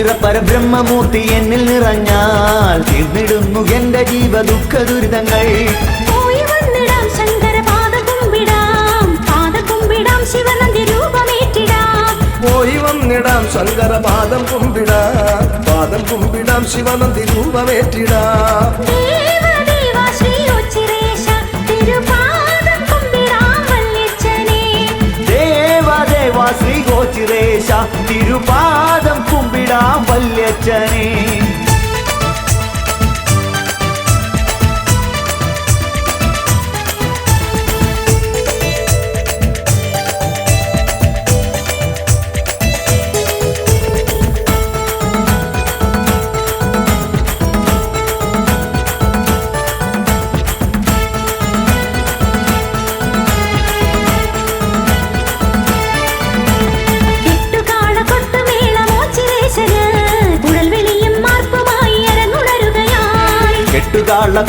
പരബ്രഹ്മമൂർത്തി എന്നിൽ നിറഞ്ഞാൽ തീർന്നിടുന്നു എന്റെ ജീവ ദുഃഖ ദുരിതങ്ങൾ. പോയി വന്നിടാം ശങ്കര പാദം കുമ്പിടാം ശിവനന്ദി രൂപമേറ്റിടാം. പോയി വന്നിടാം ശങ്കര പാദം കുമ്പിടാം ശിവനന്ദി രൂപമേറ്റിടാം. ദേവദേവാ ശ്രീ ഉച്ചിരേശ തിരുപാദം കുമ്പിടാം വല്യച്ഛനേ. ദേവദേവാ ശ്രീ ഗോചിരേശ തിരുപാദം കുമ്പിടാം വല്യച്ഛനേ.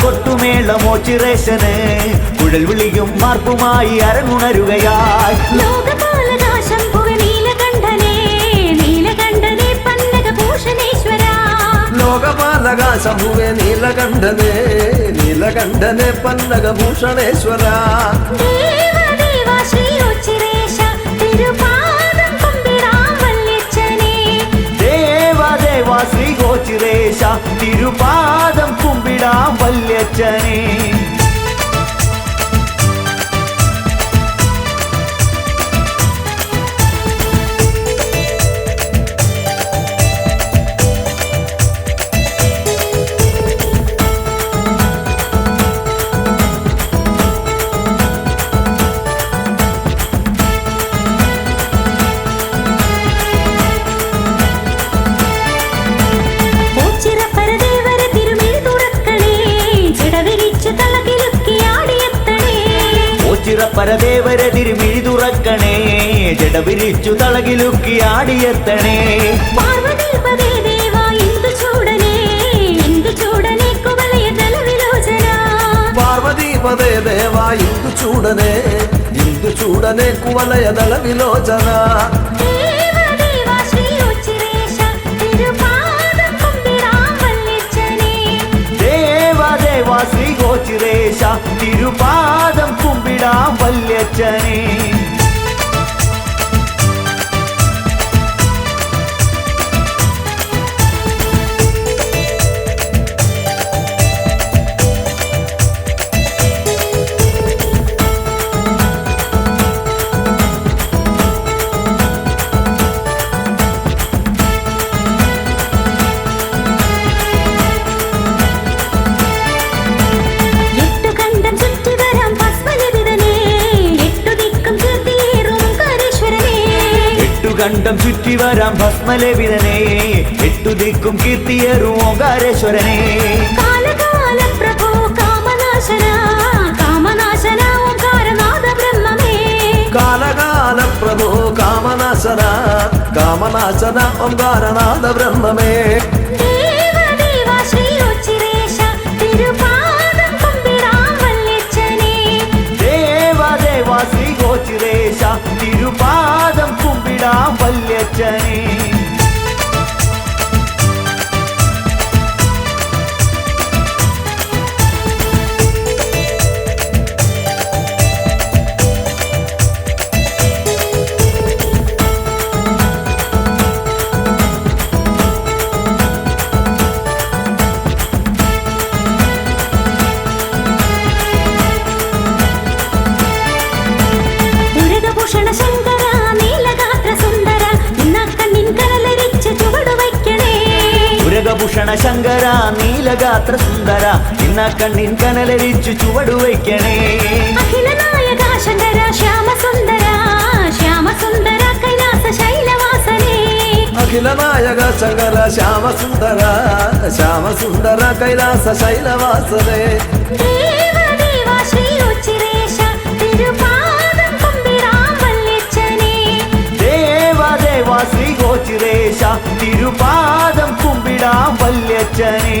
കൊട്ടുമേളമോ ചിറേശന് കുഴൽ വിളിയും മാർപ്പുമായി അരങ്ങുണരുകയായി. ലോകപാലകാശംഭുവേ നീലകണ്ഠനേ പന്നഗഭൂഷണേശ്വര. ലോകപാലകാശംഭുവേ നീലകണ്ഠനേ പന്നഗഭൂഷണേശ്വര. ദേവദേവാ ശ്രീ ഉച്ചിരേശ തിരുപാദം കുമ്പിടാം വല്യച്ഛനേ. ദേവദേവാ ശ്രീ ഗോചിരേശ തിരുപാദം കുമ്പിടാം വല്യച്ഛനേ. പരദേവരെ തിരുമിഴി തുറക്കണേ ജടവിരിച്ചു തളകിലുക്കി ആടിയെത്തണേ. പാർവതീപദേ ദേവാ ഇന്ദു ചൂടനേ കുവലയ ദലവിലോചന. പാർവതീപദേ ദേവാ ഇന്ദു ചൂടനേ കുവലയ ദലവിലോചന. ദേവദേവാ ശ്രീ ഉച്ചിരേശ തിരുപാദം കുമ്പിടാം വല്യച്ഛനേ. ദേവദേവാ ശ്രീ ഗോചിരേശ തിരുപാദം കുമ്പിടാം വല്യച്ഛനേ. കണ്ഠം ചുറ്റി വരാം ഭസ്മലേപിതനേ എട്ടു ദിക്കും കീർത്തിയേറും ഓങ്കാരേശ്വരനേ. കാലകാല പ്രഭോ കാമനാശന ഓങ്കാരനാഥ ബ്രഹ്മമേ. കാലകാല പ്രഭോ കാമനാശന ഓങ്കാരനാഥ ബ്രഹ്മമേ. ദേവദേവാ ശ്രീ ഉച്ചിരേശ തിരുപാദം കുമ്പിടാം വല്യച്ഛനേ. ദേവദേവാ ശ്രീ ഗോചിരേശ തിരുപാദം കുമ്പിടാം വല്യച്ഛനേ. ദുരിതഭൂഷണ ശങ്കര നീലഗാത്ര സുന്ദര നിന്നക്കണ്ണിൻ കനലരിച്ച് ചുവടുവയ്ക്കണേ. ഉരകഭൂഷണ ശങ്കര നീലഗാത്ര സുന്ദര ഇന്ന കണ്ണിൻ കനലരിച്ചു ചുവടുവയ്ക്കണേ. അഖിലനായക ശങ്കര ശ്യാമസുന്ദര കൈലാസ ശൈലവാസനേ. അഖിലനായക ശങ്കര ശ്യാമസുന്ദര കൈലാസ ശൈലവാസനേ. ദേവദേവാ ശ്രീ ഉച്ചിരേശ തിരുപാദം കുമ്പിടാം വല്യച്ഛനേ. ദേവദേവാ ശ്രീ ഗോചിരേശ തിരുപാദം കുമ്പിടാം വല്യച്ഛനേ.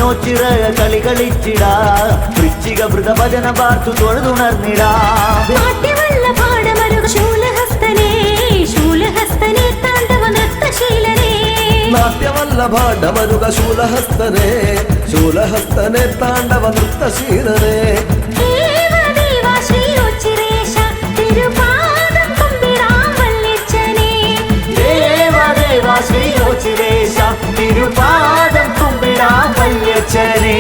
നോച്ചിറയ കളി കളിച്ചിടാ വൃശ്ചിക വൃതഭജന പാർത്തു തൊഴുതുണർന്നിടാ നാട്ಯವല്ലഭാഡമരുക ശൂലഹസ്തനെ ശൂലഹസ്തനെ താണ്ഡവ നൃത്തശീലനെ തിരുപാദം കുമ്പിടാം വല്യച്ഛനെ.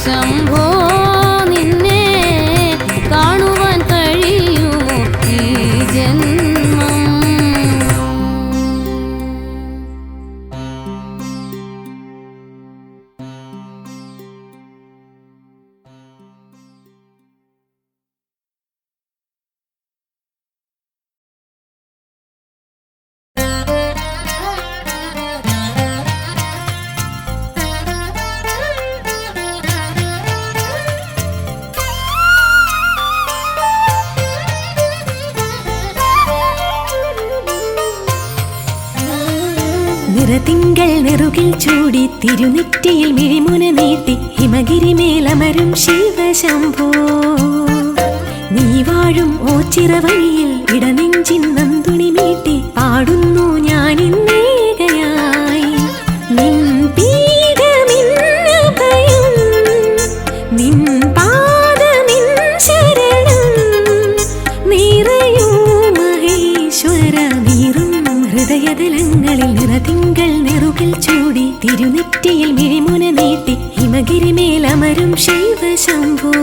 ശംഭോ നിന്നെ കാണുവാൻ കഴിയുമോ ഈ നെറുകിൽ ചൂടി തിരുനെറ്റിയിൽ മിഴിമുന നീട്ടി ഹിമഗിരി മേലമരും ശിവശംഭോ നീ വാഴും ഓച്ചിറ വഴിയിൽ ഇടനെഞ്ചിൻ നന്തുണി മീട്ടി പാടുന്നു ഞാനിന്നേകയായി നിൻ പീഠമിന്നഭയം നിൻ പാദമിൻ ശരണം നിറയൂ മഹേശ്വര നീറും ഹൃദയതലങ്ങളിൽ നിറതിങ്കൾ നെറുകിൽ ചൂടി തിരുനെറ്റിയിൽ മിഴിമുന നീട്ടി ഹിമഗിരി മേലമരും ശിവശംഭോ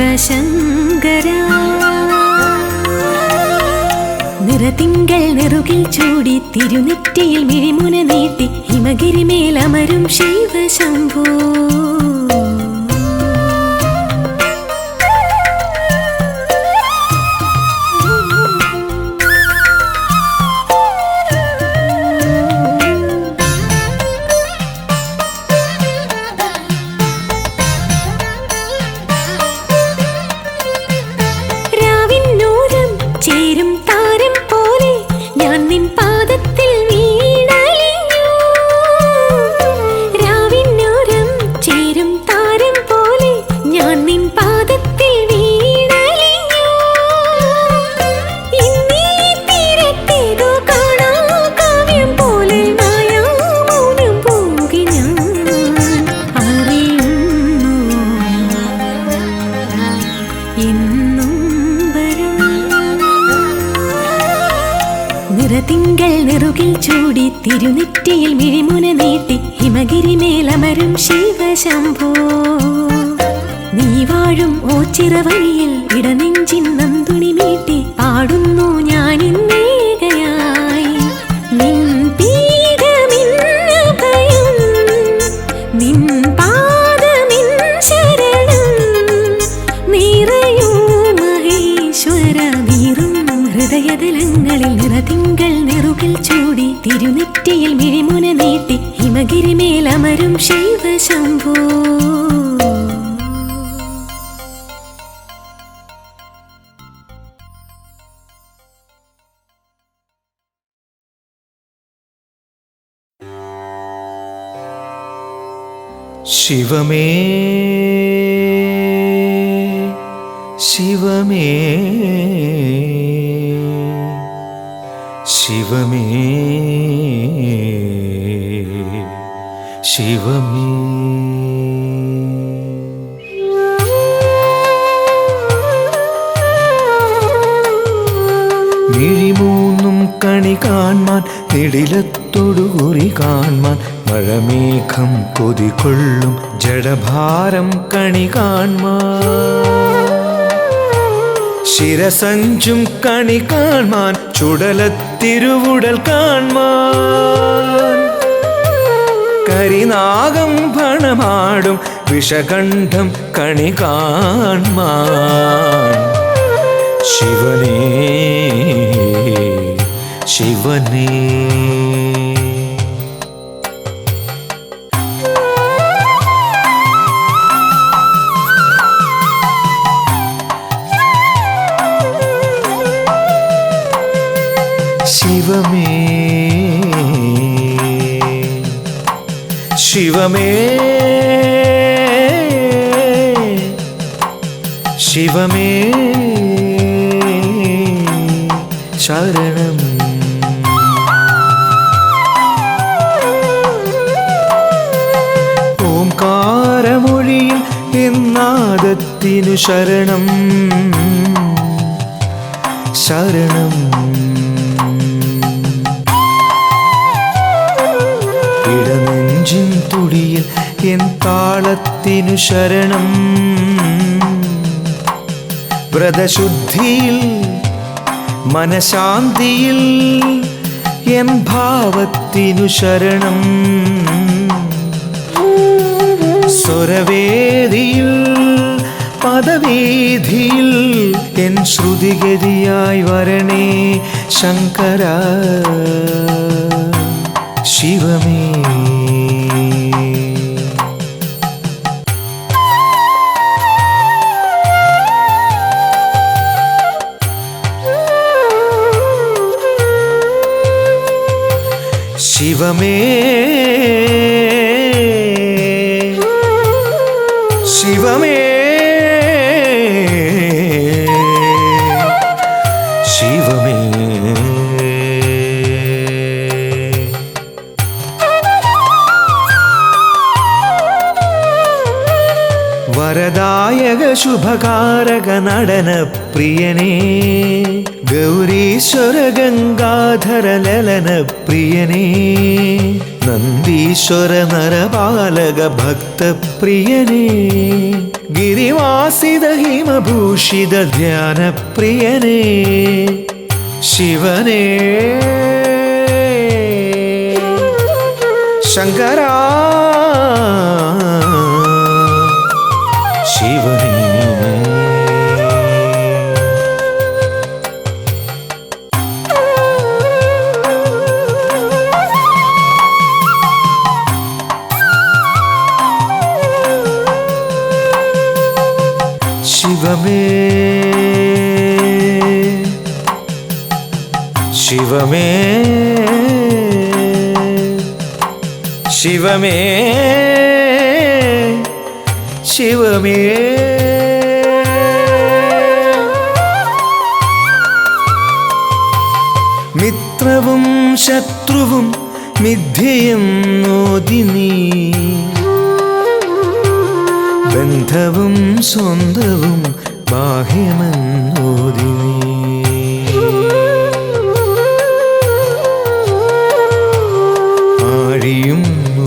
ശിവശങ്കരാ നിറതിങ്കൾ നെറുകിൽ ചൂടി തിരുനെറ്റിയിൽ മിഴിമുന നീട്ടി ഹിമഗിരി മേലമരും ശിവശംഭോ നിറതിങ്കൾ നെറുകിൽ ചൂടി തിരുനെറ്റിയിൽ മിഴിമുന നീട്ടി ഹിമഗിരി മേലമരും ശിവശംഭോ നീ വാഴും ഓച്ചിറ വഴിയിൽ ഇടനെഞ്ചിൻ നന്തുണി മീട്ടി പാടുന്നു ഞാനിന്നേകയായി നിൻ പീഠമിന്നഭയം നിൻ പാദമിൻ ശരണം നിറയൂ മഹേശ്വര നീറും ഹൃദയതലങ്ങളിൽ നിറതിങ്കൾ നെറുകിൽ ചൂടി തിരുനെറ്റിയിൽ മിഴിമുന നീട്ടി ഹിമഗിരി മേലമരും ശിവശംഭോ ശിവമേ ശിവമേ ശിവമേ ശിവമേ മിഴിമൂന്നും കണി കാൺമാൻ നിടിലത്തൊടുകുറി കാൺമാൻ മഴമേഘം കൊതികൊള്ളും ജഡഭാരം കണി കാൺമാൻ ശിരസഞ്ചും കണി കാൺമാൻ ചുടലത്തിരുവുടൽ കാൺമാൻ കരിനാഗം ഭണമാടും വിഷകണ്ഠം കണി കാൺമാൻ ശിവനേ ശിവനേ ശിവമേ ശിവമേ ശിവമേ ശരണം ഓംകാരമൊഴിയിൽ എന്നാദത്തിനു ശരണം ശരണം തുടിയിൽ എൻ താളത്തിനു ശരണം. വ്രതശുദ്ധിയിൽ മനഃശാന്തിയിൽ എൻ ഭാവത്തിനു ശരണം. സ്വരവേദിയിൽ പദവീതിയിൽ എൻ ശ്രുതിഗതിയായി വരണേ ശങ്കര ശിവമേ. ശിവമേ ശിവമേ ശിവമേ. വരദായക ശുഭകാരക നടന പ്രിയനേ ഗൗരീശ്വര ഗംഗാധര ലലന പ്രിയനേ നന്ദീശ്വര നരപാലക ഭക്തപ്രിയനേ ഗിരിവാസിത ഹിമഭൂഷിത ധ്യാന പ്രിയനേ ശിവനേ ശങ്കരാ ശിവനേ. ശിവമേ ശിവമേ ശിവമേ ശിവമേ. മിത്രവും ശത്രുവും മിഥ്യയും നോദിനീ ബന്ധവും സ്വന്തവും ബാഹ്യമെന്നോദിനീ ആഴിയും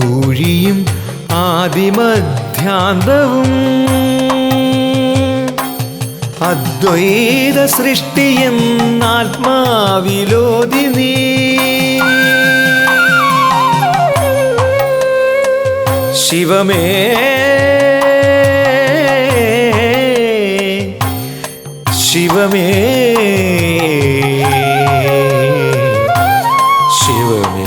ഊഴിയും ആദിമധ്യാന്തവും അദ്വൈത സൃഷ്ടിയെന്നാത്മാവിലോദിനീ ശിവമേ ശിവമേ ശിവമേ.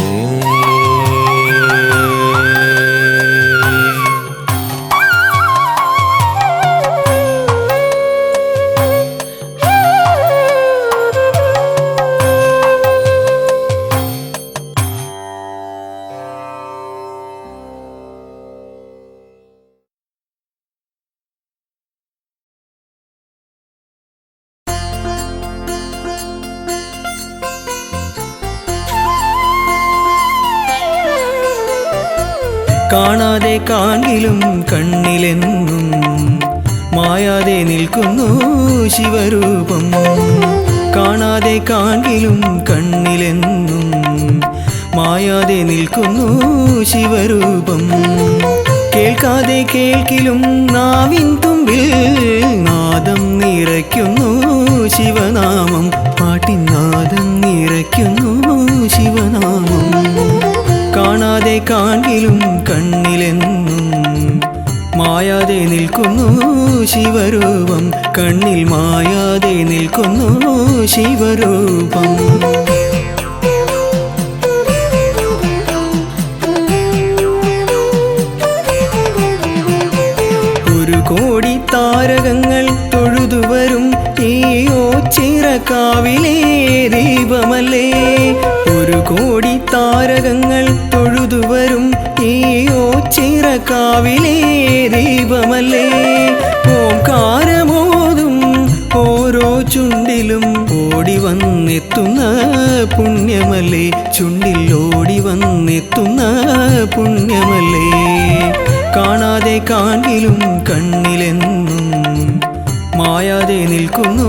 കാണാതെ കാണിലും കണ്ണിലെന്നും മായാതെ നിൽക്കുന്നു ശിവരൂപം. കാണാതെ കാണിലും കണ്ണിലെന്നും മായാതെ നിൽക്കുന്നു ശിവരൂപം. കേൾക്കാതെ കേൾക്കിലും നാവിൻ തുമ്പിൽ നാദം നിറയ്ക്കുന്നു ശിവനാമം. പാട്ടിൻ നാദം നിറയ്ക്കുന്നു ശിവനാമം. കാണാതെ കാണിലും കണ്ണിലെന്നും മായാതെ നിൽക്കുന്നു ശിവരൂപം. കണ്ണിൽ മായാതെ നിൽക്കുന്നു ശിവരൂപം. ഒരു കോടി താരകങ്ങൾ തൊഴുതുവരും ഈ ഓച്ചിറക്കാവിലെ ദീപമല്ലേ. ഒരു കോടി താരകങ്ങൾ തൊഴുതുവരും ഈ ഓച്ചിറക്കാവിലെ ദീപമല്ലേ. ഓംകാരമോതും ഓരോ ചുണ്ടിലും ഓടി വന്നെത്തുന്ന പുണ്യമല്ലേ. ചുണ്ടിൽ ഓടി വന്നെത്തുന്ന പുണ്യമല്ലേ. കാണാതെ കാണിലും കണ്ണിലെന്നും മായാതെ നിൽക്കുന്നു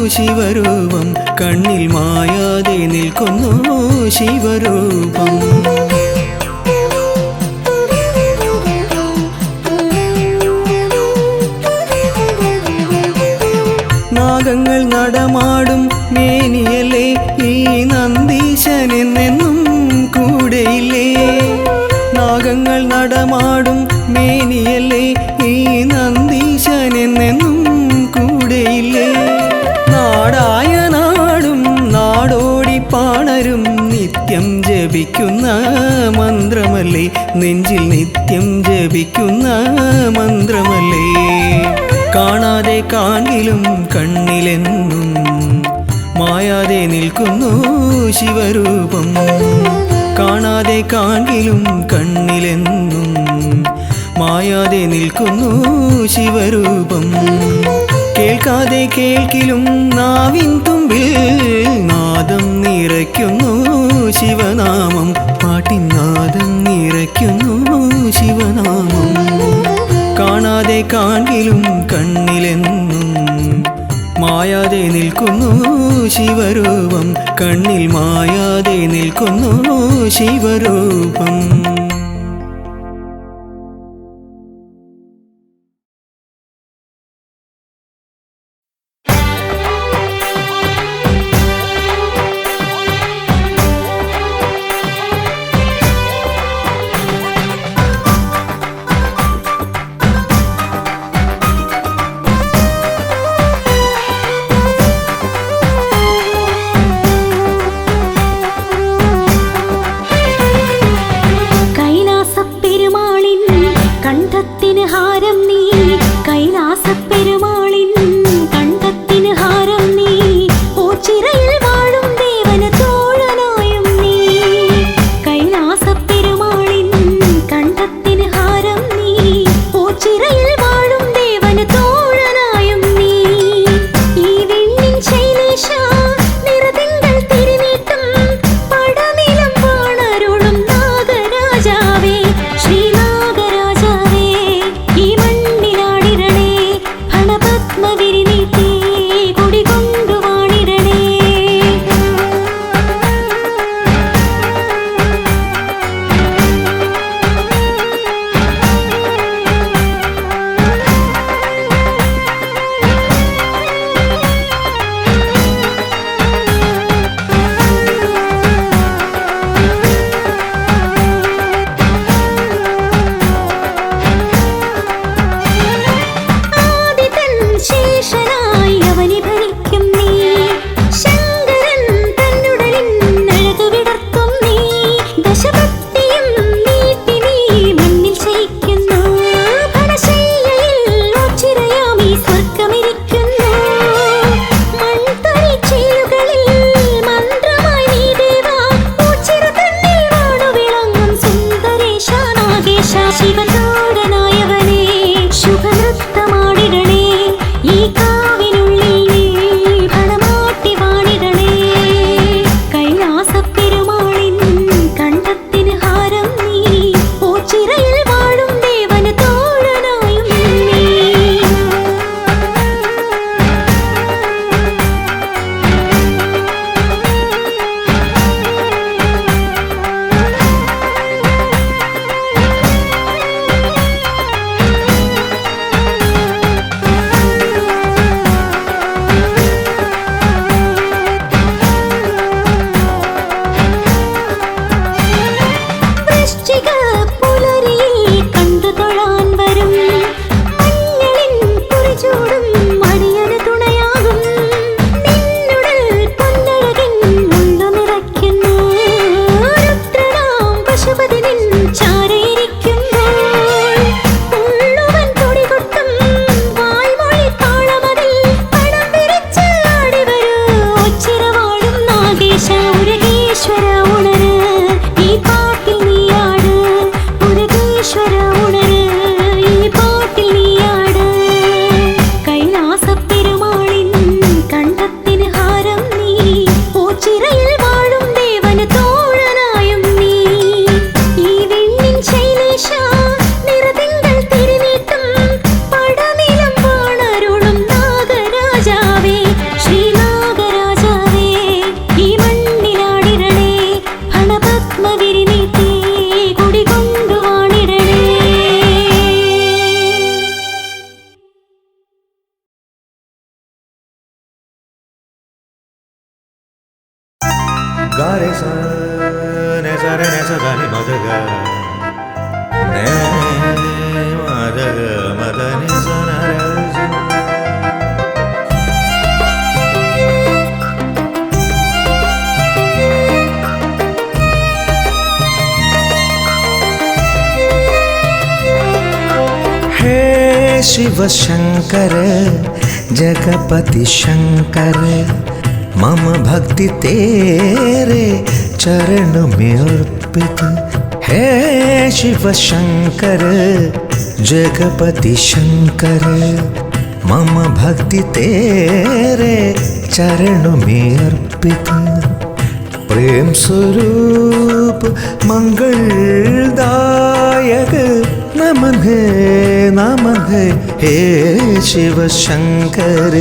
ശിവരൂപം. കണ്ണിൽ മായാതെ നിൽക്കുന്നു ശിവരൂപം. നാഗങ്ങൾ നടമാടും മേനിയല്ലേ ഈ നന്ദീശനെന്നെന്നും കൂടെയില്ലേ. നാഗങ്ങൾ നടമാടും മേനിയല്ലേ ഈ നന്ദീശനെന്നെന്നും കൂടെയില്ലേ. നാടായ നാടും നാടോടി പാണരും നിത്യം ജപിക്കുന്ന മന്ത്രമല്ലേ, നെഞ്ചിൽ നിത്യം ജപിക്കുന്ന മന്ത്രമല്ലേ. കാണാതെ കാണിലും കണ്ണിലെന്നും മായാതെ നിൽക്കുന്നു ശിവരൂപം. കാണാതെ കാണിലും കണ്ണിലെന്നും മായാതെ നിൽക്കുന്നു ശിവരൂപം. കേൾക്കാതെ കേൾക്കിലും നാവിൻ തുമ്പിൽ നാദം നിറയ്ക്കുന്നു ശിവനാമം. പാട്ടിൻ നാദം നിറയ്ക്കുന്നു ശിവനാമം. കാണാതെ കാണിലും കണ്ണിലെന്നും മായാതെ നിൽക്കുന്നു ശിവരൂപം. കണ്ണിൽ മായാതെ നിൽക്കുന്നു ശിവരൂപം. సదని మదగ మదగ మదని సనరజ शिव शंकर जगपति शंकर मम भक्ति तेरे चरण में अर्पित है। शिव शंकर जगपति शंकर मम भक्ति तेरे चरण में अर्पित। प्रेम स्वरूप मंगलदायक नमन है हे शिव शंकर।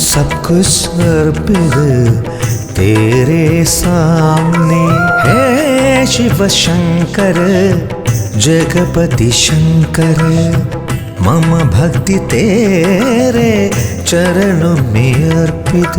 सब कुछ अर्पित तेरे सामने है। शिव शंकर जगपति शंकर मम भक्ति तेरे चरणों में अर्पित।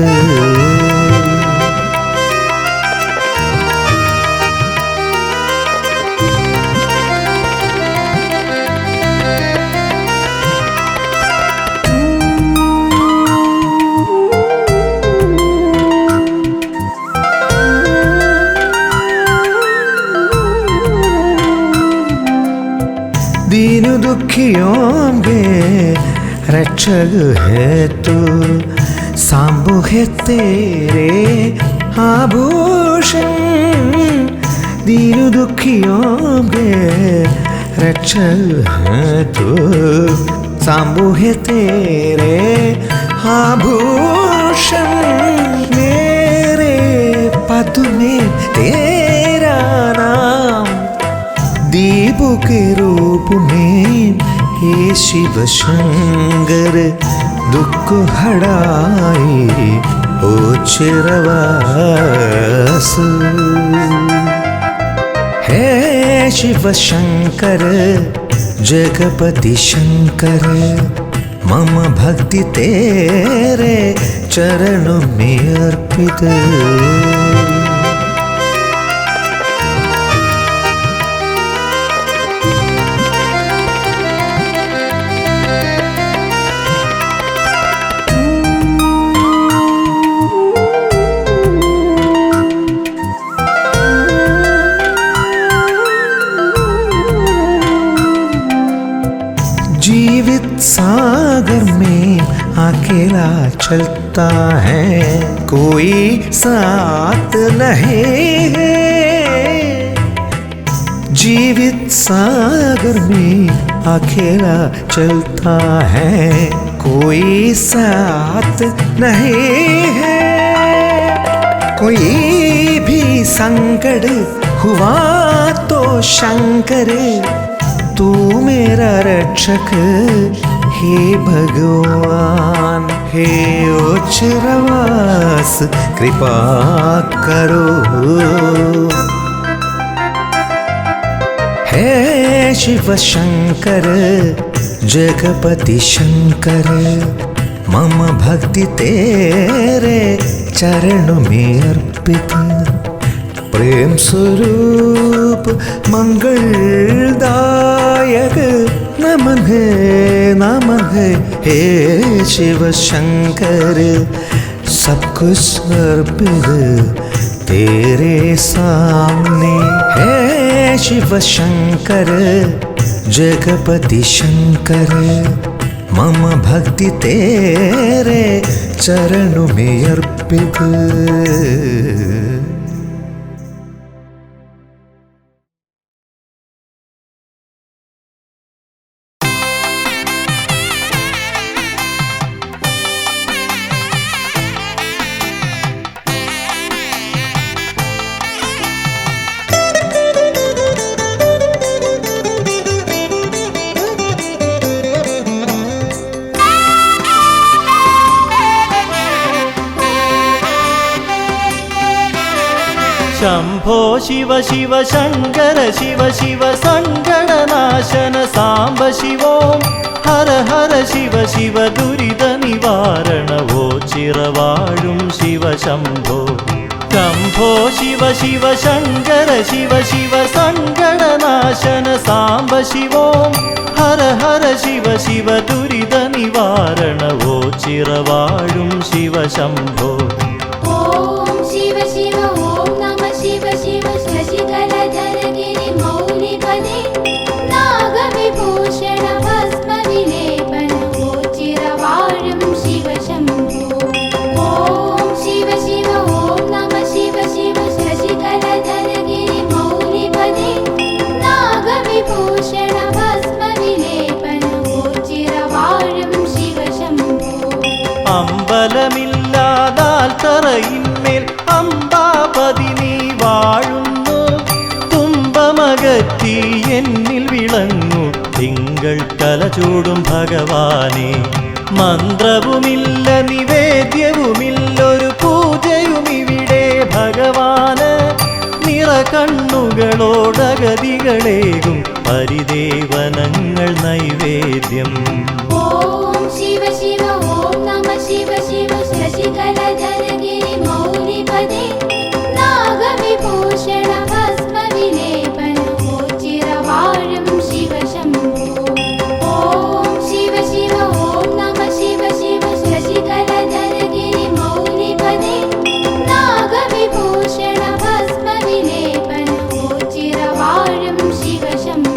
दीन दुखियों के रक्षक है तू, सांबो है तेरे आभूषण। दीन दुखियों के रक्षक है तू, सांबो है तेरे आभूषण। मेरे पद में तेरा नाम दीपो के रूप में हे शिव शंकर। दुख हड़ाई ओ चिरवास हे शिव शंकर जगपति शंकर मम भक्ति तेरे चरणों में अर्पित। जीवित सागर में अकेला चलता है, कोई साथ नहीं है। जीवित सागर में अकेला चलता है, कोई साथ नहीं है। कोई भी संकट हुआ तो शंकर तू मेरा रक्षक हे भगवान। हे उच्चरवास कृपा करो। हे शिव शंकर जगपति शंकर मम भक्ति तेरे चरणों में अर्पित। प्रेम स्वरूप मंगलदायक नमन है हे शिव शंकर। सब कुछ अर्पित तेरे सामने है। शिव शंकर जगपति शंकर मम भक्ति तेरे चरणों में अर्पित। शंभो शिव शिव शंकर शिव शिव संकटनाशन सांब शिवों हर हर शिव शिव दुरित निवारण वो चिरवाळुं शिव शंभो शंभो शिव शिव शंकर शिव शिव ശിവോം ഹര ഹര ശിവ ശിവ ദുരിത നിവാരണ ഓ ചിറവാഴും ശിവശംഭോ ഓം ശിവ ശിവ ഓം നമ ശിവ ശിവ ശശികലധരഗിരി മൗലിപദേ നാഗവിഭൂഷണ ഭസ്മ വിലേപന ഓ ചിരവാഴും ശിവശംഭോ ഓം ശിവ ശിവ ഓം നമ ശിവ ശിവ ശശികലധരഗിരി മൗലിപദേ നാഗവിഭൂഷണ ഭസ്മ വിലേപന ഓ ചിരവാഴും ശിവശംഭോ അമ്പലമില്ലാതാൽ തറയിന്മേൽ അംബാപതി നീ വാഴുന്നു തുമ്പമകറ്റി എന്നിൽ വിളങ്ങു തിങ്കൾ കലചൂടും ഭഗവാനെ മന്ത്രവുമില്ല നിവേദ്യവുമില്ലൊരു പൂജയുമിവിടെ ഭഗവാന് നിറകണ്ണുകളോടഗതികളേകും പരിദേവനങ്ങൾ നൈവേദ്യം ഓം ശിവ ശിവ ഓം നമ ശിവ ശിവ ശശികലധരഗിരി മൗലിപദേ നാഗവിഭൂഷണ ഭസ്മ വിലേപന ഓ ചിരവാഴും ശിവശംഭോ ഓം ശിവ ശിവ ഓം നമ ശിവ ശിവ ശശികലധരഗിരി മൗലിപദേ നാഗവിഭൂഷണ ഭസ്മ വിലേപന ഓ ചിരവാഴും ശിവശംഭോ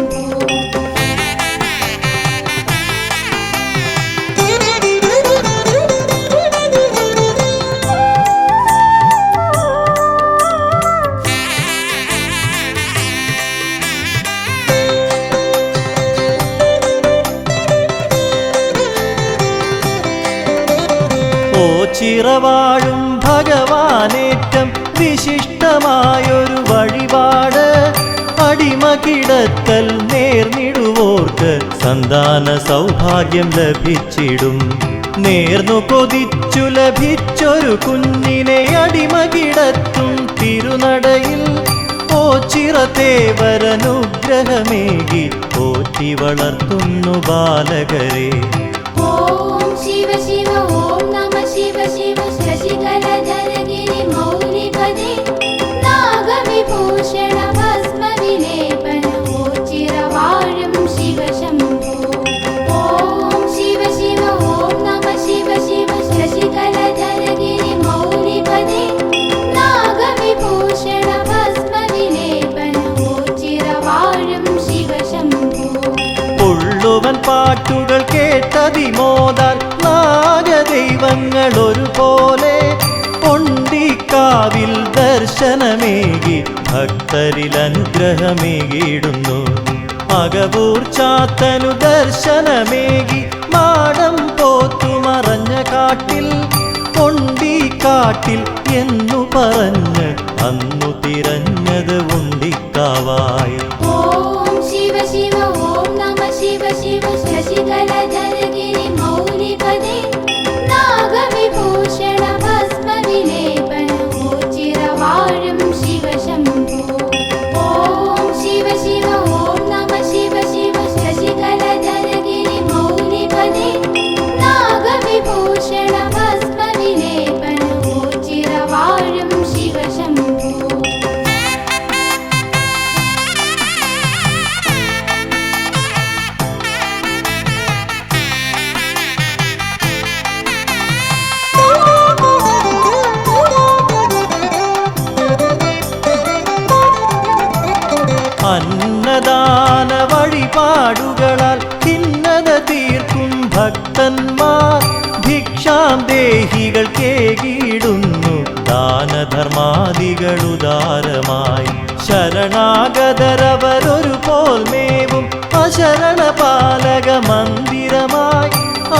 ഓ ചിറവാഴും ഭഗവാനേറ്റം വിശിഷ്ടമായൊരു വഴിപാട് അടിമ കിടത്തൽ നേർന്നിടുവോർക്ക് സന്താന സൗഭാഗ്യം ലഭിച്ചിടും നേർന്നു കൊതിച്ചു ലഭിച്ചൊരു കുഞ്ഞിനെ അടിമ കിടത്തും തിരുനടയിൽ ഓ ചിറതേവരനുഗ്രഹമേകി പോറ്റി വളർത്തുന്നു ബാലകരെ ഓം ശിവ ശിവ ഓം നമ ശിവ ശിവ ശശികലധരഗിരി മൗലിപദേ നാഗവിഭൂഷണ ഭസ്മ വിലേപന ഓ ചിരവാഴും ശിവശംഭോ ഓം ശിവ ശിവ ഓം നമ ശിവ ശിവ ശശികലധരഗിരി മൗലിപദേ നാഗവിഭൂഷണ ഭസ്മ വിലേപന ഓ ചിരവാഴും ശിവശംഭോ ഉള്ളുവൻ പാട്ടുകൾ കേട്ടതിമോദാൽ നാഗദൈവങ്ങൾ ഒരുപോലെ പൊണ്ടിക്കാവിൽ ദർശനമേകി ഭക്തരിൽ അനുഗ്രഹമേകിയിടുന്നു അകവൂർ ചാത്തനു ദർശനമേകി മാടം പോത്തു മറഞ്ഞ കാട്ടിൽ പൊണ്ടിക്കാട്ടിൽ എന്നു പറഞ്ഞ് അന്നു തിരഞ്ഞത് ഉണ്ടിക്കാവായി ഓം ശിവ ശിവ ഓം നമ ശിവ ശിവ ശശികലധരഗിരി മൗലിപദേ നാഗവിഭൂഷണ ഭസ്മ വിലേപന ഓ ചിരവാഴും ശിവശംഭോ ഓം ശിവ ശിവ ഓം നമ ശിവ ശിവ ശശികലധരഗിരി മൗലിപദേ നാഗവിഭൂഷണ ഭസ്മ വിലേപന ഓ ചിരവാഴും ശിവശംഭോ അന്നദാന വഴിപാടുകളാൽ ഭിന്നത തീർക്കും ഭക്തന്മാർ ഭിക്ഷാം ദേഹികൾ കേകിടുന്നു ദാനധർമാദികളുദാരമായി ശരണാഗതരവരൊരു പോൽ മേവും അശരണ പാലക മന്ദിരമായി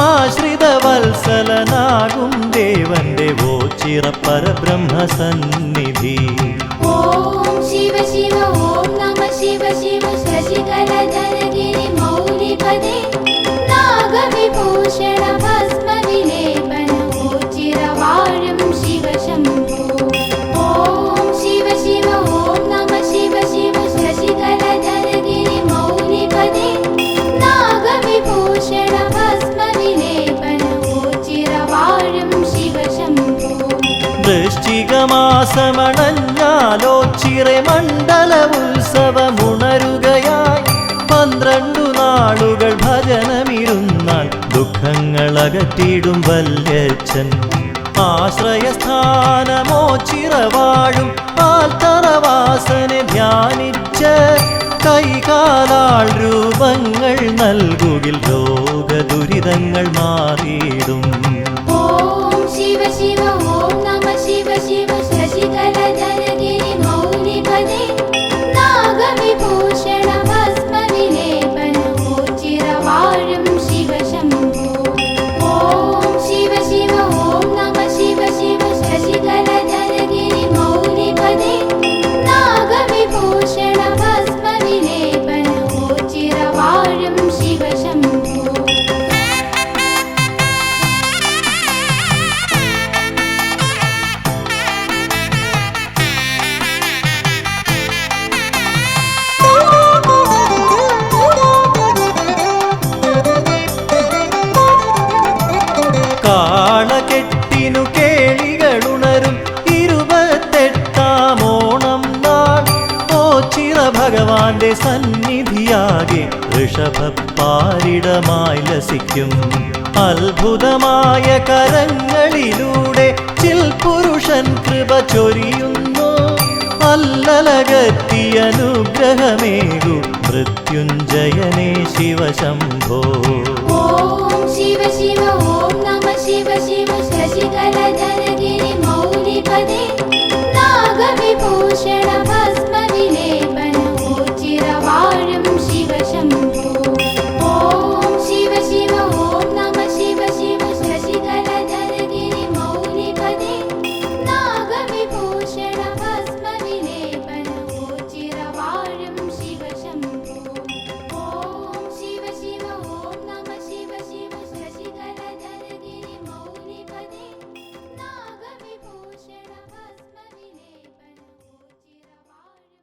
ആശ്രിത വത്സലനാകും ദേവന്റെ ഓ ചിറപരബ്രഹ്മസന്നിധി ഓം ശിവ ശിവ ഓം നമ ശിവ ശിവ ശശികലധരഗിരി മൗലിപദേ നാഗവിഭൂഷണ ഭസ്മ വിലേപന ഓ ചിരവാഴും ശിവശംഭോ ഓം ശിവ ശിവ ഓം നമ ശിവ ശിവ ശശികലധരഗിരി മൗലിപദേ നാഗവിഭൂഷണ ഭസ്മ വിലേപന ഓ ചിരവാഴും ശിവശംഭോ വൃശ്ചികമാസമണഞ്ഞാലോ ചിറമണ്ഡല ഉത്സവമുണരുകയായി ദുഃഖങ്ങളകറ്റിടും വല്യച്ഛൻ ആശ്രയസ്ഥാനമോ ചിറവാഴും ആൽത്തറവാസനെ ധ്യാനിച്ച് കൈകാലാൾ രൂപങ്ങൾ നൽകുകിൽ രോഗദുരിതങ്ങൾ മാറിയിടും. ഓം ശിവ ശിവ ഓം നമ ശിവ ശിവ ശശികലധരഗിരി മൗലിപദേ നാഗവിഭൂഷണ ഭസ്മവിലേപനോച്ചിരവാഴും ശിവശംഭോ. ഓം ശിവ ശിവ ഓം നമ ശിവ ശിവ ശശികലധരഗിരി മൗലിപദേ നാഗവിഭൂഷണ ഭസ്മവിലേപനോച്ചിരവാഴും ശിവശംഭോ. കാളകെട്ടിനു കേളികളുണരും 28-ാം ഓണം നാൾ ഓച്ചിറ ഭഗവാന്റെ സന്നിധിയാകെ ഋഷഭപ്പാരിടമായി ലസിക്കും. അത്ഭുതമായ കരങ്ങളിലൂടെ ചിൽപുരുഷൻ കൃപ ചൊരിയുന്നു. അല്ലലകത്തി അനുഗ്രഹമേകു മൃത്യുഞ്ജയനേ ശിവശംഭോ. ഓം ശിവ ശിവ ഓം നമ ശിവ ശിവ ശശികലധരഗിരി മൗലിപദേ നാഗവിഭൂഷണ ഭസ്മവിലേപനോച്ചിരവാഴും ശിവശംഭോ. ഓം ശിവ ശിവ ഓം നമ ശിവ ശിവ ശശികലധരഗിരി മൗലിപദേ നാഗവിഭൂഷണ ഭസ്മവിലേപനോച്ചിരവാഴും ശിവശംഭോ. ഓം ശിവ ശിവ ഓം നമ ശിവ ശിവ ശശികലധരഗിരി മൗലിപദേ നാഗവിഭൂഷണ ഭസ്മവിലേപനോച്ചിരവാഴും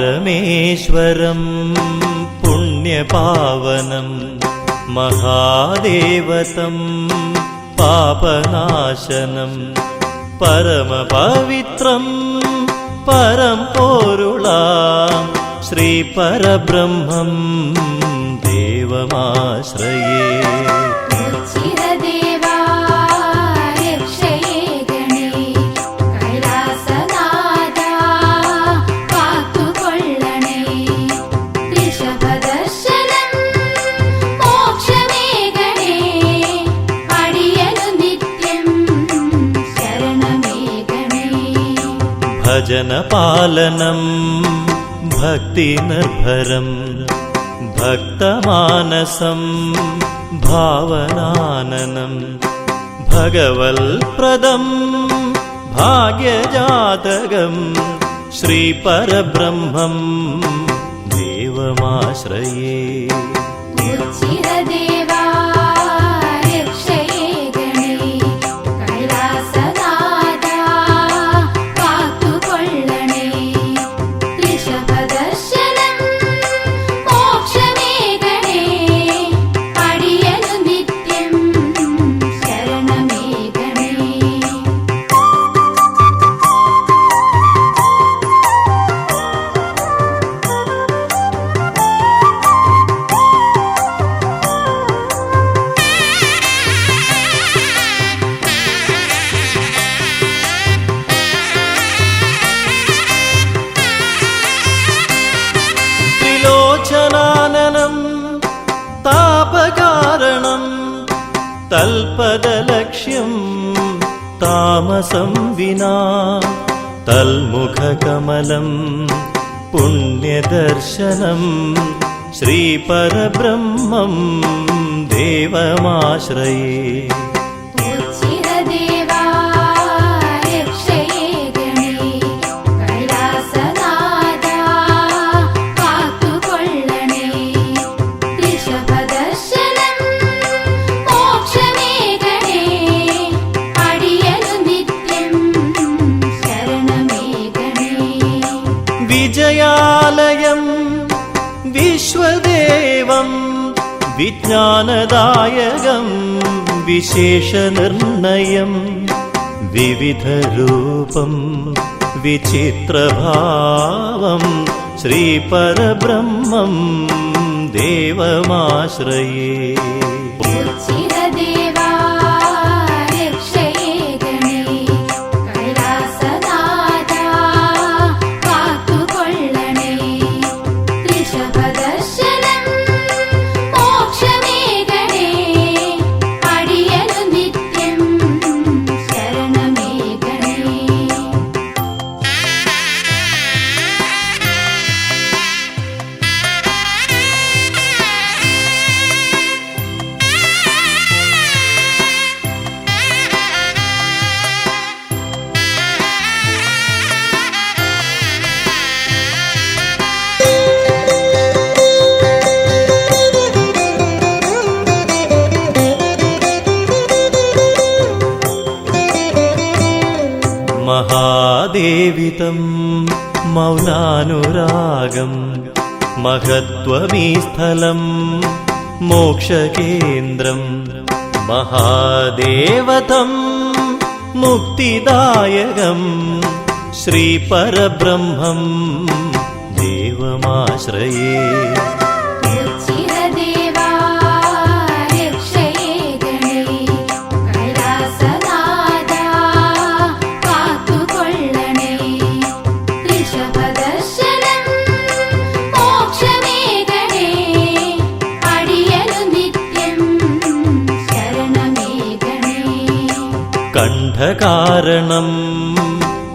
പരമേശ്വരം പുണ്യപാവനം മഹാദേവതം പാപനാശനം പരമപവിത്രം പരം പോരുളാം ശ്രീ പരബ്രഹ്മം ദേവമാശ്രയേ. ചിരദേവാ രക്ഷയേ ഗണേ കൈലാസനാഥാ കാത്തുകൊള്ളണേ. ഋഷഭദർശനം മോക്ഷമേ ഗണേ അടിയനു നിത്യം ശരണമേ ഗണേ. ഭജനപാലനം ഭക്തിനിർഭരം ഭക്തമാനസം ഭാവനാനനം ഭഗവൽപ്രദം ഭാഗ്യജാതകം ശ്രീപരബ്രഹ്മം ദേവമാശ്രയേ. ചിരദേവാ രക്ഷയേ ഗണേ കൈലാസനാഥാ കാത്തുകൊള്ളണേ. ഋഷഭദർശനം മോക്ഷമേ ഗണേ അടിയനു നിത്യം ശരണമേ ഗണേ. ത്രിലോചനാനനം താപകാരണം തൽപദലക്ഷ്യം താമസം വിനാ തൽമുഖകമലം പുണ്യദർശനം ശ്രീപരബ്രഹ്മം ദേവമാശ്രയേ. ചിരദേവാ രക്ഷയേ ഗണേ കൈലാസനാഥാ വിജ്ഞാനദായകം വിശേഷനിർണയം വിവിധരൂപം വിചിത്രഭാവം ശ്രീപരബ്രഹ്മം ദേവമാശ്രയേ. ചിരദേവാ രക്ഷയേ ഗണേ കൈലാസനാഥാ കാത്തുകൊള്ളണേ. ഋഷഭദർശനം മോക്ഷമേ ഗണേ അടിയനു നിത്യം ശരണമേ ഗണേ. മഹാദേവിതം മൗനാനുരാഗം മഹത്വമീ സ്ഥലം മോക്ഷകേന്ദ്രം. മഹാദേവതം മുക്തിദായകം ശ്രീപരബ്രഹ്മം ദേവമാശ്രയേ. ചിരദേവാ രക്ഷയേ ഗണേ കൈലാസനാഥാ കാത്തുകൊള്ളണേ. ഋഷഭദർശനം മോക്ഷമേ ഗണേ അടിയനു നിത്യം ശരണമേ ഗണേ. കണ്ഠകാരണം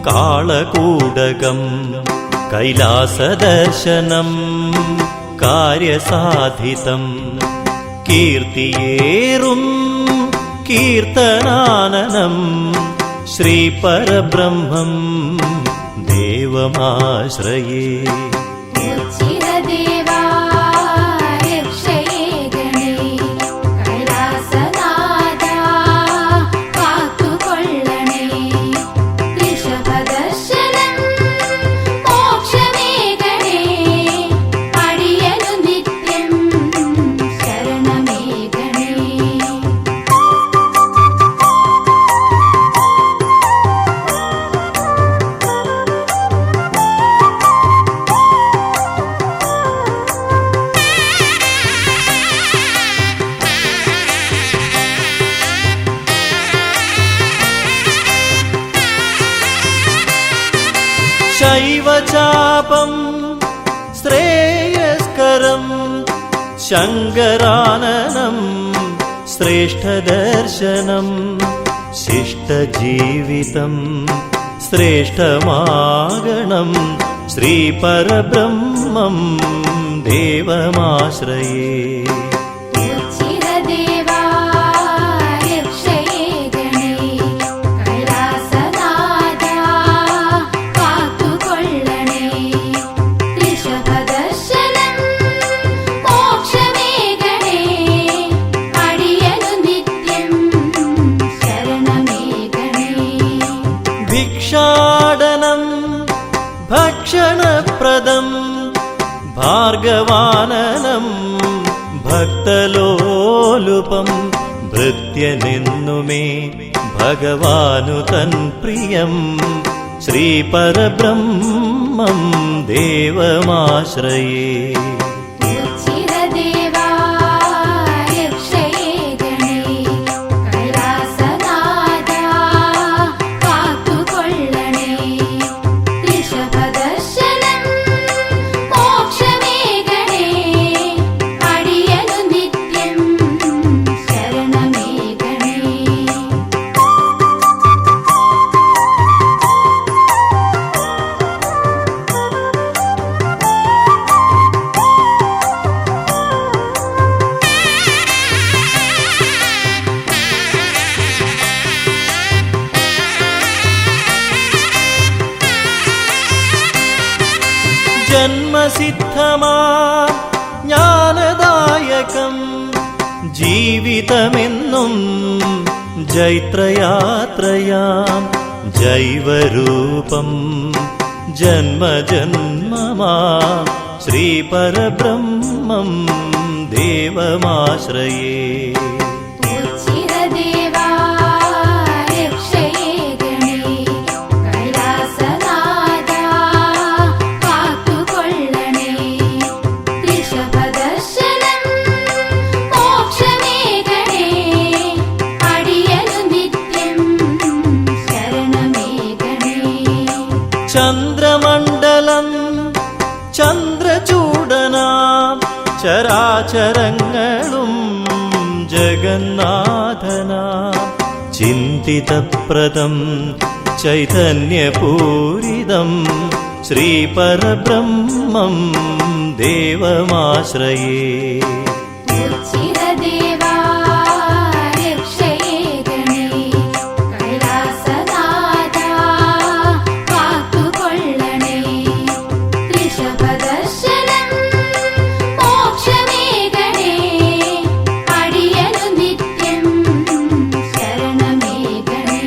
കാളകൂടകം കൈലാസദർശനം കാര്യസാധിതം. കീർത്തിയേറും കീർത്തനാനനം ശ്രീപരബ്രഹ്മം ദേവമാശ്രയേ. ചിരദേവാ രക്ഷയേ ഗണേ കൈലാസനാഥാ കാത്തുകൊള്ളണേ. ഋഷഭദർശനം മോക്ഷമേ ഗണേ അടിയനു നിത്യം ശരണമേ ഗണേ. ശൈവചാപം ശ്രേയസ്കരം ശങ്കരാനനം ശ്രേഷ്ഠദർശനം. ശിഷ്ടജീവിതം ശ്രേഷ്ഠമാഗണം ശ്രീപരബ്രഹ്മം ദേവമാശ്രയേ. ചിരദേവാ രക്ഷയേ ഗണേ കൈലാസനാഥാ കാത്തുകൊള്ളണേ. ഋഷഭദർശനം മോക്ഷമേ ഗണേ അടിയനു നിത്യം ശരണമേ ഗണേ. ഭിക്ഷാടനം ഭക്ഷണപ്രദം ഭാർഗവാനനം ഭക്തലോലുപം ഭൃത്യനെന്നുമേ ഭഗവാനു തൻ പ്രിയം ശ്രീപരബ്രഹ്മം ദേവമാശ്രയേ. ചിരദേവാ രക്ഷയേ ഗണേ കൈലാസനാഥാ കാത്തുകൊള്ളണേ. ഋഷഭദർശനം മോക്ഷമേ ഗണേ അടിയനു നിത്യം ശരണമേ ഗണേ. ജന്മസിദ്ധമാ ജ്ഞാനദായകം ജീവിതമെന്നും ജൈത്രയാത്രയാം ജൈവരൂപം ജന്മജന്മമാ ശ്രീപരബ്രഹ്മം ദേവമാശ്രയേ. ഉച്ചിരദേവാ രക്ഷയേ ഗണേ കൈലാസനാഥാ കാത്തുകൊള്ളണേ. ഋഷഭദർശനം മോക്ഷമേ ഗണേ അടിയനു നിത്യം ശരണമേ ഗണേ. ചന്ദ്രമണ്ഡലം ചന്ദ്രചൂടനാം ചരാചരങ്ങളും ജഗന്നാഥനാം ചിന്തിതപ്രദം ചൈതന്യപൂരിതം ശ്രീപരബ്രഹ്മം ദേവമാശ്രയേ. ഉച്ചിരദേവാ രക്ഷയേ ഗണേ കൈലാസനാഥാ കാത്തുകൊള്ളണേ. ഋഷഭദർശനം മോക്ഷമേ ഗണേ അടിയനു നിത്യം ശരണമേ ഗണേ.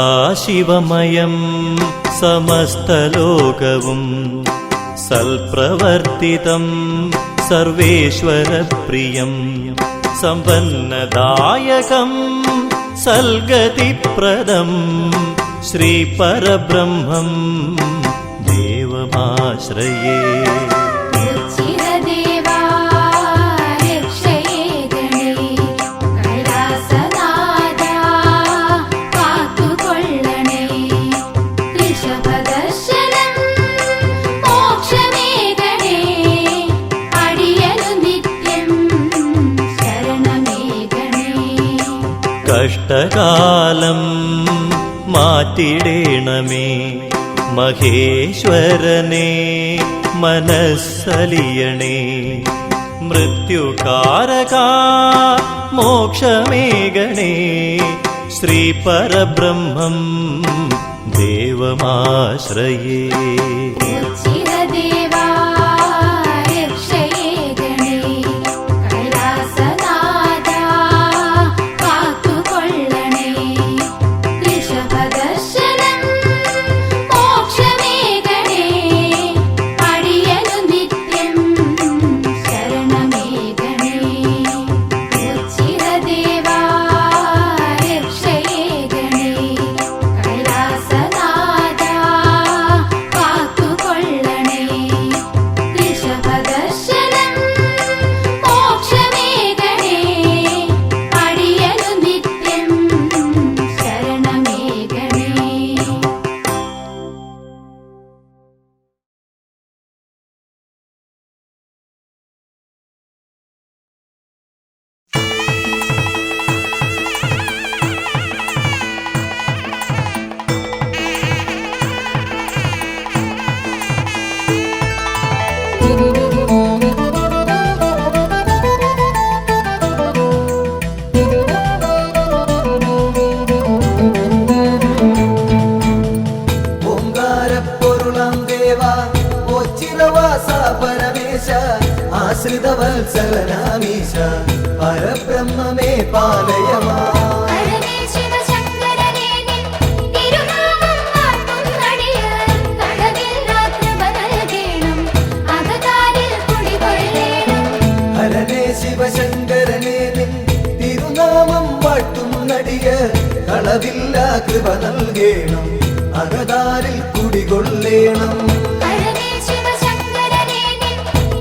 സദാശിവമയം സമസ്തലോകവും സൽപ്രവർത്തിതം സർവേശ്വരപ്രിയം സമ്പന്നദായകം സൽഗതിപ്രദം ശ്രീപരബ്രഹ്മം ദേവമാശ്രയേ. ഉച്ചിരദേവാ രക്ഷയേ ഗണേ കൈലാസനാഥാ കാത്തുകൊള്ളണേ. ഋഷഭദർശനം മോക്ഷമേ ഗണേ അടിയനു നിത്യം ശരണമേ ഗണേ. കഷ്ടകാലം മാറ്റിടേണമേ മഹേശ്വരനെ മനസ്സലിയണേ. മൃത്യുകാരക മോക്ഷമേകണേ ശ്രീപരബ്രഹ്മം ദേവമാശ്രയേ. ഉച്ചിരദേവാ രക്ഷയേ ഗണേ കൈലാസനാഥാ കാത്തുകൊള്ളണേ. ഋഷഭദർശനം മോക്ഷമേ ഗണേ അടിയനു നിത്യം ശരണമേ ഗണേ. ഉച്ചിരദേവാ രക്ഷയേ ഗണേ കൈലാസനാഥാ കാത്തുകൊള്ളണേ. ഋഷഭദർശനം മോക്ഷമേ ഗണേ അടിയനു നിത്യം ശരണമേ ഗണേ. ഓംകാരപ്പൊരുളാം ദേവാ ഓച്ചിരവാസ പരമേശ ആശ്രിതവത്സലനാമീശ പരബ്രഹ്മമേ പാലയമാ. ഹരനേ ശിവശങ്കരനേ നിൻ തിരുനാമം വാഴ്ത്തുന്നടിയർ കടവിൽ രാത്രിപ നൽകേണം അകതാരിൽ കുടികൊള്ളേണം. ഹരനേ ശിവശങ്കരനേ നിൻ തിരുനാമം വാഴ്ത്തുന്നടിയ കളവില്ല കൃപ നൽകേണം അകതാരിൽ കുടികൊള്ളേണം. ഹരനേ ശിവശങ്കരനേ നിൻ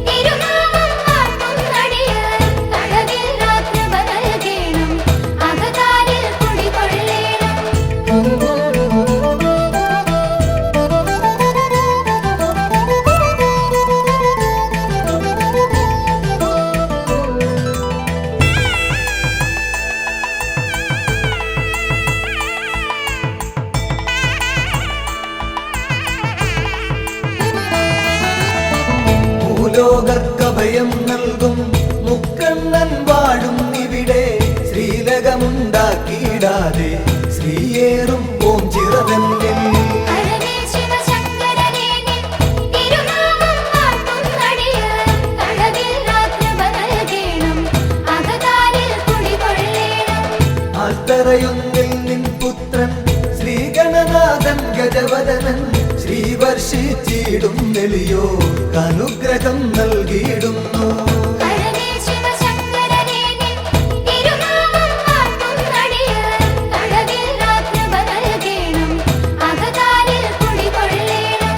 തിരുനാമം വാഴ്ത്തുന്നടിയർ കടവിൽ രാത്രിപ നൽകേണം അകതാരിൽ കുടികൊള്ളേണം. ഓം ചിറതന്നിൽ. ഹരനേ ശിവശങ്കരനേ നിൻ തിരുനാമം വാഴ്ത്തുന്നടിയാർ കളവില്ലാ കൃപ നൽകേണം അകതാരിൽ കുടികൊള്ളേണം. ആൽത്തറയൊന്നിൽ നിൻ പുത്രൻ ശ്രീഗണനാഥൻ ഗജവദനൻ ശ്രീവർഷിച്ചിടും നെളിയോ അനുഗ്രഹം നൽകിയിടുന്നു. ഹരനേ ശിവശങ്കരനേ നിൻ തിരുനാമം വാഴ്ത്തുന്നടിയാർ കളവില്ലാ കൃപ നൽകേണം അകതാരിൽ കുടികൊള്ളേണം.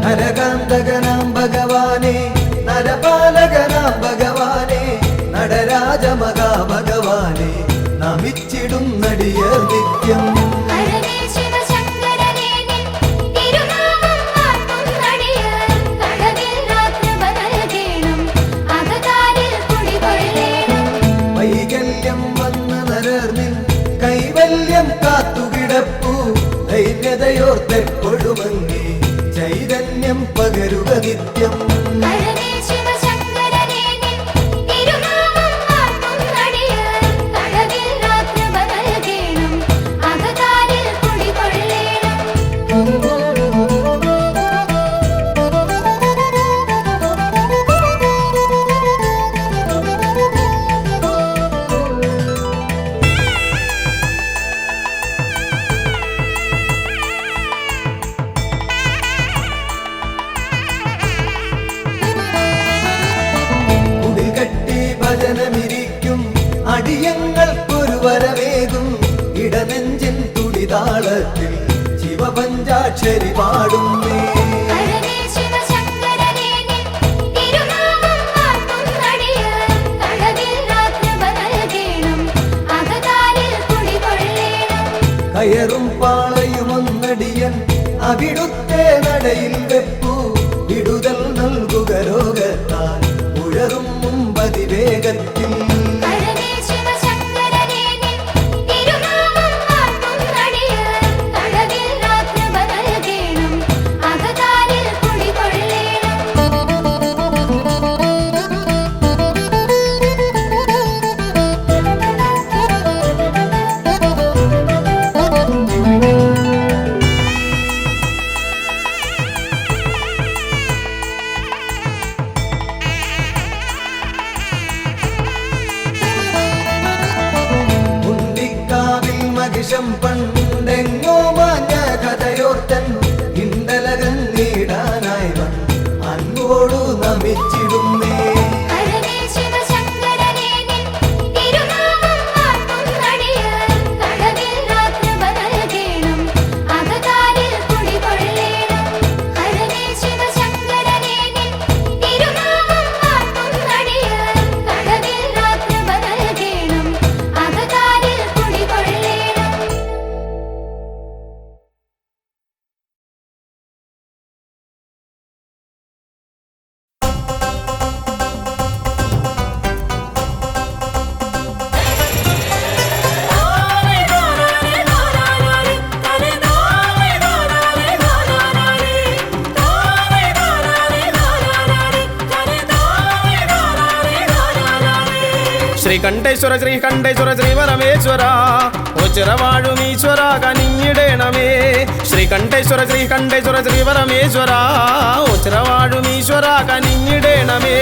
നരകാന്തകനാം ഭഗവാനെ നരപാലകനാം ഭഗവാനെ നടരാജമഹാഭഗവാനെ നമിച്ചിടും നടിയർ നിത്യം. ഹരനേ ശിവശങ്കരനേ നിൻ തിരുനാമം വാഴ്ത്തുന്നടിയാർ കളവില്ലാ കൃപ നൽകേണം അകതാരിൽ കുടികൊള്ളേണം. വൈകല്യം വന്ന നരർനിൻ കൈവല്യം കാത്തുകിടപ്പു ദൈന്യതയോർത്തെപ്പൊഴുമങ്ങി ചൈതന്യം പകരുക നിത്യം. ഹരനേ ശിവശങ്കരനേ നിൻ തിരുനാമം വാഴ്ത്തുന്നടിയാർ കളവില്ലാ കൃപ നൽകേണം അകതാരിൽ കുടികൊള്ളേണം. കുടിൽ കെട്ടി ഭജനമിരിക്കും അടിയങ്ങൾക്കൊരു വരവേകും ഇടനെഞ്ചിൻ തുടിതാളത്തിൽ ശിവപഞ്ചാക്ഷരി പാടുന്നേ. ഹരനേ ശിവശങ്കരനേ നിൻ തിരുനാമം വാഴ്ത്തുന്നടിയാർ കളവില്ലാ കൃപ നൽകേണം അകതാരിൽ കുടികൊള്ളേണം. കയറും പാളയുമൊന്നടിയൻ അവിടുത്തെ നടയിൽ വെപ്പു വിടുതൽ നൽകുക രോഗത്താൽ ഉഴറും മുമ്പതിവേഗത്തിൽ. ഹരനേ ശിവശങ്കരനേ നിൻ തിരുനാമം വാഴ്ത്തുന്നടിയാർ കളവില്ലാ കൃപ നൽകേണം അകതാരിൽ കുടികൊള്ളേണം. ഉണ്ടിക്കാവിൽ മഹിഷം പണ്ടെങ്ങോ മാഞ്ഞ കഥയോർത്തൻ ഇണ്ടലകൻ നീടാനായി വൻ അൻപോടു നമിച്ചിടുന്നേ. ഹരനേ ശിവശങ്കരനേ നിൻ തിരുനാമം വാഴ്ത്തുന്നടിയാർ കളവില്ലാ കൃപ നൽകേണം അകതാരിൽ കുടികൊള്ളേണം. ഹരനേ ശിവശങ്കരനേ നിൻ തിരുനാമം വാഴ്ത്തുന്നടിയാർ കളവില്ലാ കൃപ നൽകേണം അകതാരിൽ കുടികൊള്ളേണം. ശ്രീകണ്ഠേശ്വര ശ്രീകണ്ഠേശ്വര ശ്രീപരമേശ്വര ഉച്ചരവാഴുമീശ്വര കനിഞ്ഞിടേണമേ. ശ്രീകണ്ഠേശ്വര ശ്രീകണ്ഠേശ്വര ശ്രീപരമേശ്വര ഉച്ചരവാഴുമീശ്വര കനിഞ്ഞിടേണമേ.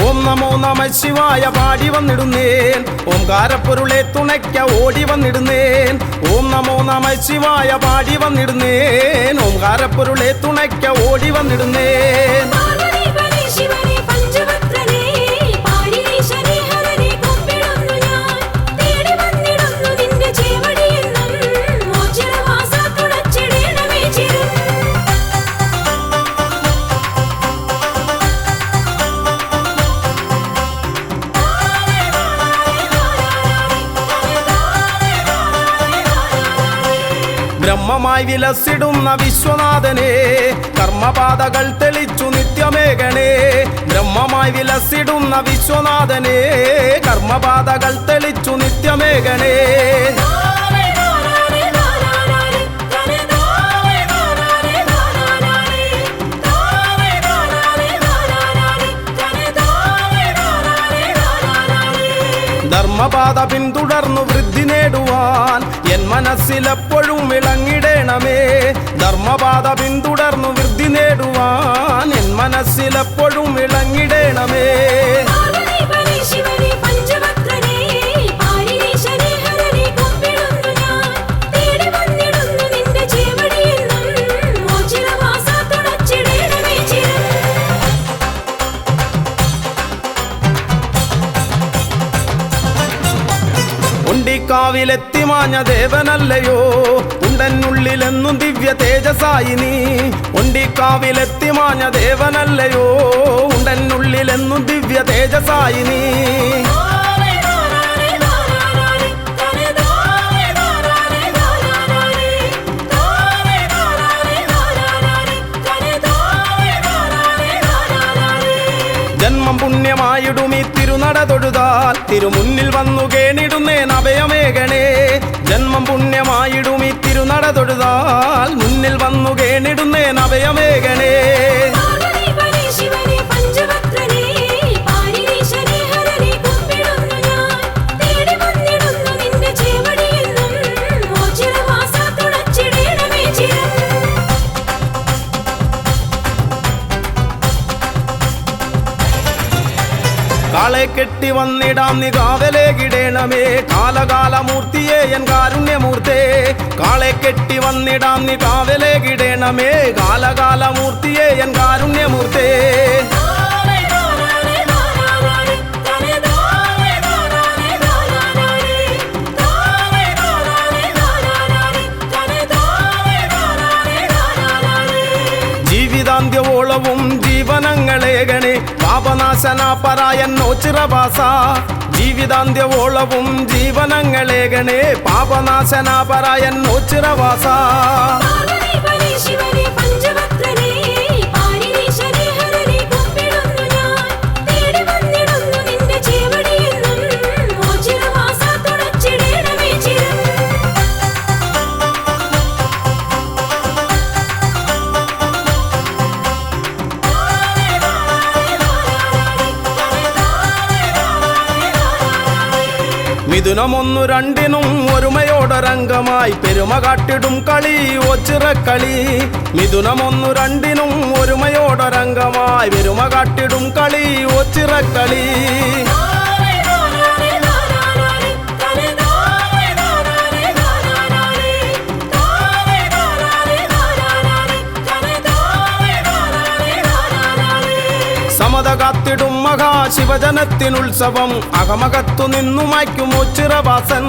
ഓം നമോ നമ ശിവായ പാടി വന്നിടുന്നേൻ ഓംകാരപ്പൊരുളെ തുണയ്ക്ക ഓടി വന്നിടുന്നേൻ. ഓം നമോ നമ ശിവായ പാടി വന്നിടുന്നേൻ ഓംകാരപ്പൊരുളെ തുണയ്ക്ക ഓടി വന്നിടുന്നേൻ. ശിവനേ പഞ്ചവക്രനേ പാടിനീശനേ ഹരനേ കൊമ്പിടുന്നു ഞാൻ തേടി വന്നിടുന്നു നിന്റെ ചേവടിയെന്നും മോചനവാസ തുടച്ചിടേണമേ ചിരം. ബ്രഹ്മമായി വിലസിടുന്ന വിശ്വനാഥനെ കർമ്മപാതകൾ തെളിച്ചു നിത്യമേകണേ ബ്രഹ്മമായി വിലസിടുന്ന വിശ്വനാഥനെ കർമ്മപാതകൾ തെളിച്ചു നിത്യമേകണേ ധർമ്മപാത പിന്തുടർന്നു വൃദ്ധി നേടുവാൻ എൻ മനസ്സിലെപ്പോഴും വിളങ്ങിടേണമേ ധർമ്മപാത പിന്തുടർന്നു വൃദ്ധി നേടുവാൻ എൻ മനസ്സിലെപ്പോഴും വിളങ്ങിടേണമേ ഉണ്ടിക്കാവിലെത്തിമാഞ്ഞ ദേവനല്ലയോ ഉണ്ടനുള്ളിലെന്നും ദിവ്യ തേജസായി നീ ഉണ്ടിക്കാവിലെത്തിമാഞ്ഞ ദേവനല്ലയോ ഉണ്ടനുള്ളിലെന്നും ദിവ്യ തേജസായി നീ ജന്മം പുണ്യമായിടും ഈ തിരുനട തൊഴുതാൽ തിരുമുന്നിൽ വന്നു കേണിടുന്നേൻ അഭയമേകണേ ജന്മം പുണ്യമായിടും ഈ തിരുനട തൊഴുതാൽ മുന്നിൽ വന്നു കേണിടുന്നേൻ അഭയമേകണേ കാളെ കെട്ടി വന്നിടാം നീ കാവലേകിടേണമേ കാലകാലമൂർത്തിയെ എൻ കാരുണ്യമൂർത്തേ കാളെ കെട്ടി വന്നിടാം നീ കാവലേകിടേണമേ കാലകാലമൂർത്തിയെ എൻ കാരുണ്യമൂർത്തേ ജീവിതാന്ത്യവോളവും ജീവനങ്ങളേകണേ പാപനാശന പരായന്നോ ചിറവാസ ജീവിതാന്ത്യവോളവും ജീവനങ്ങളേകണേ പാപനാശന പരായന്നോ ചിറവാസ മിഥുനമൊന്നു രണ്ടിനും ഒരുമയോടൊരംഗമായി പെരുമ കാട്ടിടും കളി ഒച്ചിറക്കളി മിഥുനമൊന്നു രണ്ടിനും ഒരുമയോടൊരംഗമായി പെരുമ കാട്ടിടും കളി ഒച്ചിറക്കളി സമത കാത്തിടും മഹാശിവജനത്തിനുത്സവം അകമകത്തു നിന്നു മായ്ക്കും ഒച്ചിറവാസൻ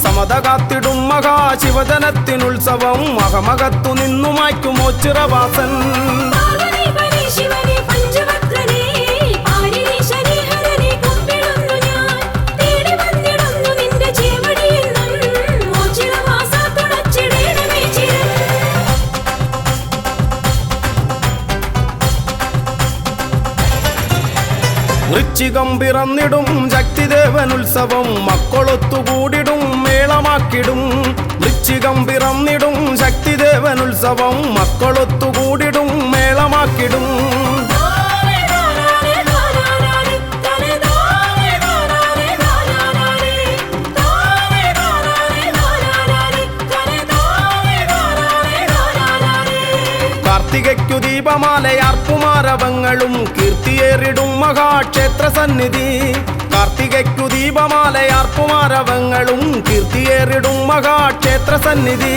സമത കാത്തിടും മഹാശിവജനത്തിനുത്സവം അകമകത്തു നിന്നു മായ്ക്കും ഒച്ചിറവാസൻ വൃശ്ചികം പിറന്നിടും ശക്തിദേവനുത്സവം മക്കളൊത്തുകൂടിടും മേളമാക്കിടും വൃശ്ചികം പിറന്നിടും ശക്തിദേവനുത്സവം മക്കളൊത്തുകൂടിടും മേളമാക്കിടും കാർത്തികയ്ക്കു ദീപമാലയാർപ്പുമാരവങ്ങളും കീർത്തിയേറിടും മഹാക്ഷേത്ര സന്നിധി കാർത്തികയ്ക്കു ദീപമാലയാർപ്പുമാരവങ്ങളും കീർത്തിയേറിടും മഹാക്ഷേത്ര സന്നിധി